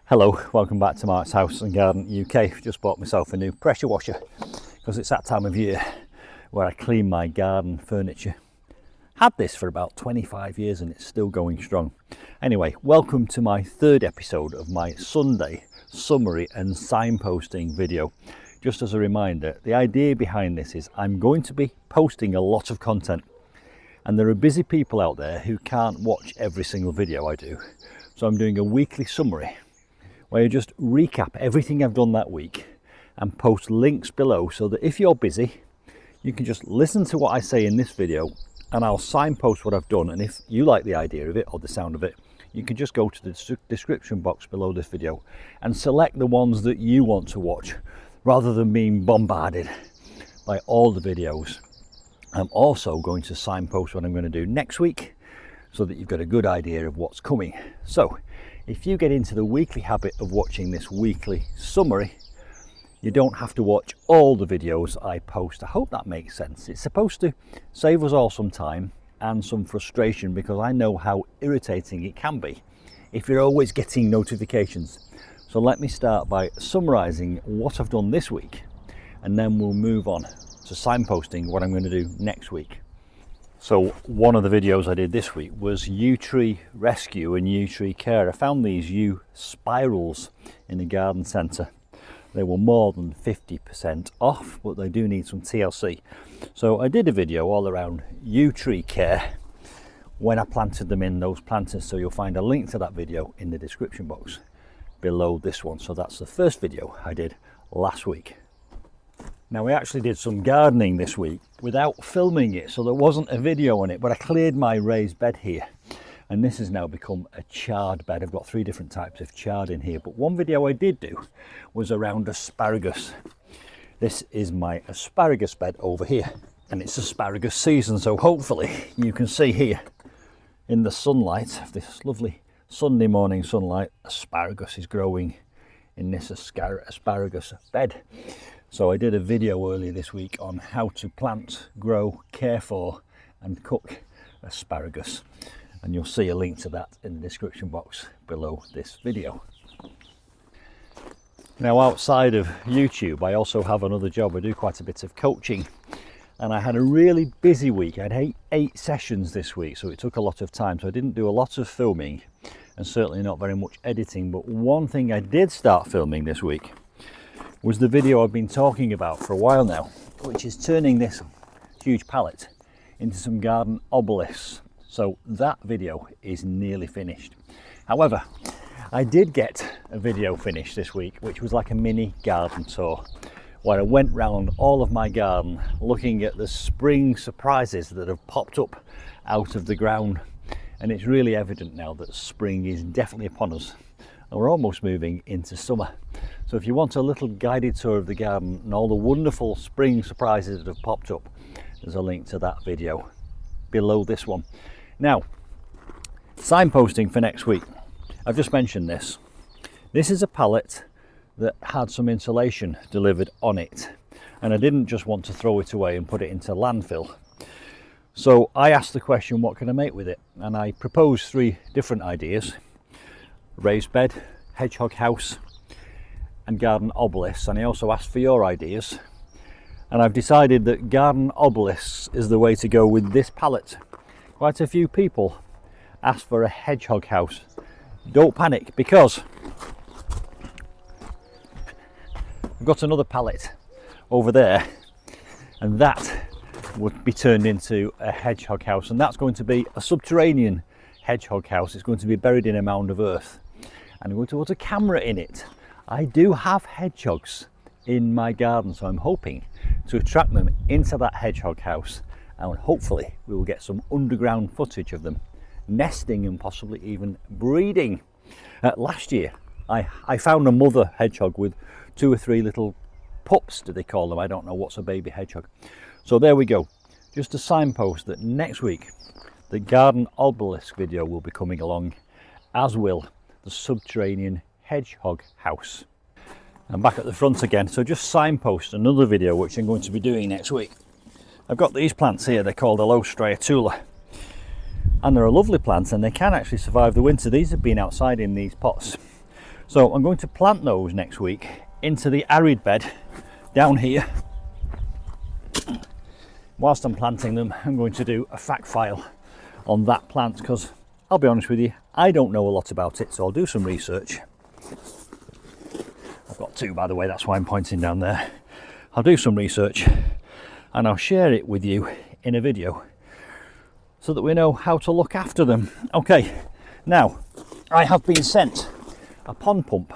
Hello, welcome back to Mark's House and Garden UK. Just bought myself a new pressure washer because it's that time of year where I clean my garden furniture. Had this for about 25 years and it's still going strong. Anyway, welcome to my third episode of my Sunday summary and signposting video. Just as a reminder, the idea behind this is I'm going to be posting a lot of content, and there are busy people out there who can't watch every single video I do. So I'm doing a weekly summary where you just recap everything I've done that week and post links below so that if you're busy, you can just listen to what I say in this video and I'll signpost what I've done. And if you like the idea of it or the sound of it, you can just go to the description box below this video and select the ones that you want to watch rather than being bombarded by all the videos. I'm also going to signpost what I'm going to do next week so that you've got a good idea of what's coming. So if you get into the weekly habit of watching this weekly summary, you don't have to watch all the videos I post. I hope that makes sense. It's supposed to save us all some time and some frustration, because I know how irritating it can be if you're always getting notifications. So let me start by summarizing what I've done this week, and then we'll move on to signposting what I'm going to do next week. So one of the videos I did this week was yew tree rescue and yew tree care. I found these yew spirals in the garden centre. They were more than 50% off, but they do need some TLC. So I did a video all around yew tree care when I planted them in those planters. So you'll find a link to that video in the description box below this one. So that's the first video I did last week. Now, we actually did some gardening this week without filming it, so there wasn't a video on it, but I cleared my raised bed here and this has now become a chard bed. I've got 3 different types of chard in here, but one video I did do was around asparagus. This is my asparagus bed over here and it's asparagus season, so hopefully you can see here in the sunlight of this lovely Sunday morning sunlight, asparagus is growing in this asparagus bed. So I did a video earlier this week on how to plant, grow, care for and cook asparagus, and you'll see a link to that in the description box below this video. Now, outside of YouTube, I also have another job. I do quite a bit of coaching, and I had a really busy week. I had eight sessions this week, so it took a lot of time, so I didn't do a lot of filming and certainly not very much editing. But one thing I did start filming this week was the video I've been talking about for a while now, which is turning this huge pallet into some garden obelisks. So that video is nearly finished. However, I did get a video finished this week, which was like a mini garden tour, where I went round all of my garden looking at the spring surprises that have popped up out of the ground. And it's really evident now that spring is definitely upon us, and we're almost moving into summer. So if you want a little guided tour of the garden and all the wonderful spring surprises that have popped up, there's a link to that video below this one. Now, signposting for next week. I've just mentioned this. This is a pallet that had some insulation delivered on it, and I didn't just want to throw it away and put it into landfill. So I asked the question, what can I make with it? And I proposed 3 different ideas: raised bed, hedgehog house and garden obelisks. And I also asked for your ideas, and I've decided that garden obelisks is the way to go with this pallet. Quite a few people asked for a hedgehog house. Don't panic, because I've got another pallet over there, and that would be turned into a hedgehog house, and that's going to be a subterranean hedgehog house. It's going to be buried in a mound of earth, and I'm going to put a camera in it. I do have hedgehogs in my garden, so I'm hoping to attract them into that hedgehog house, and hopefully we will get some underground footage of them nesting and possibly even breeding. Last year I found a mother hedgehog with 2 or 3 little pups, do they call them? I don't know what's a baby hedgehog. So there we go. Just a signpost that next week the garden obelisk video will be coming along, as will the subterranean hedgehog house. I'm back at the front again, so just signpost another video which I'm going to be doing next week. I've got these plants here, they're called Aloe, and they're a lovely plant and they can actually survive the winter. These have been outside in these pots So I'm going to plant those next week into the arid bed down here. Whilst I'm planting them, I'm going to do a fact file on that plant, because I'll be honest with you, I don't know a lot about it, so I'll do some research. I've got two, by the way, that's why I'm pointing down there. I'll do some research and I'll share it with you in a video so that we know how to look after them. Okay, now I have been sent a pond pump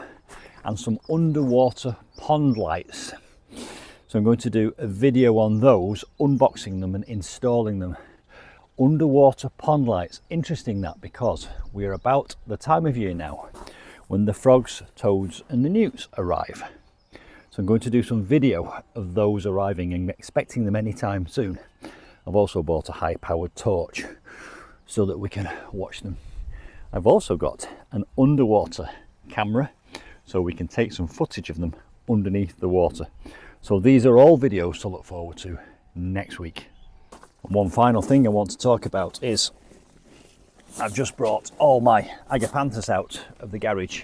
and some underwater pond lights. So I'm going to do a video on those, unboxing them and installing them. Underwater pond lights, interesting that, because we're about the time of year now when the frogs, toads and the newts arrive. So I'm going to do some video of those arriving and expecting them anytime soon. I've also bought a high powered torch so that we can watch them. I've also got an underwater camera so we can take some footage of them underneath the water. So these are all videos to look forward to next week. And one final thing I want to talk about is I've just brought all my agapanthus out of the garage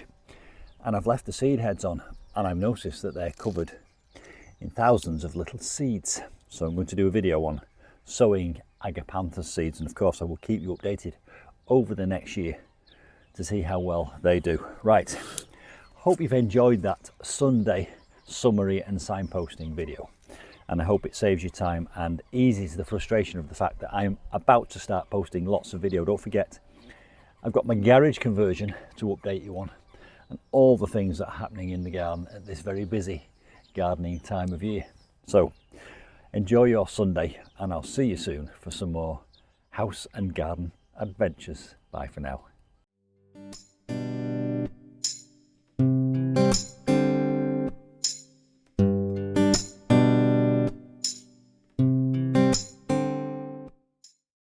and I've left the seed heads on, and I've noticed that they're covered in thousands of little seeds. So I'm going to do a video on sowing agapanthus seeds, and of course I will keep you updated over the next year to see how well they do. Right, hope you've enjoyed that Sunday summary and signposting video, and I hope it saves you time and eases the frustration of the fact that I'm about to start posting lots of video. Don't forget, I've got my garage conversion to update you on, and all the things that are happening in the garden at this very busy gardening time of year. So enjoy your Sunday, and I'll see you soon for some more house and garden adventures. Bye for now.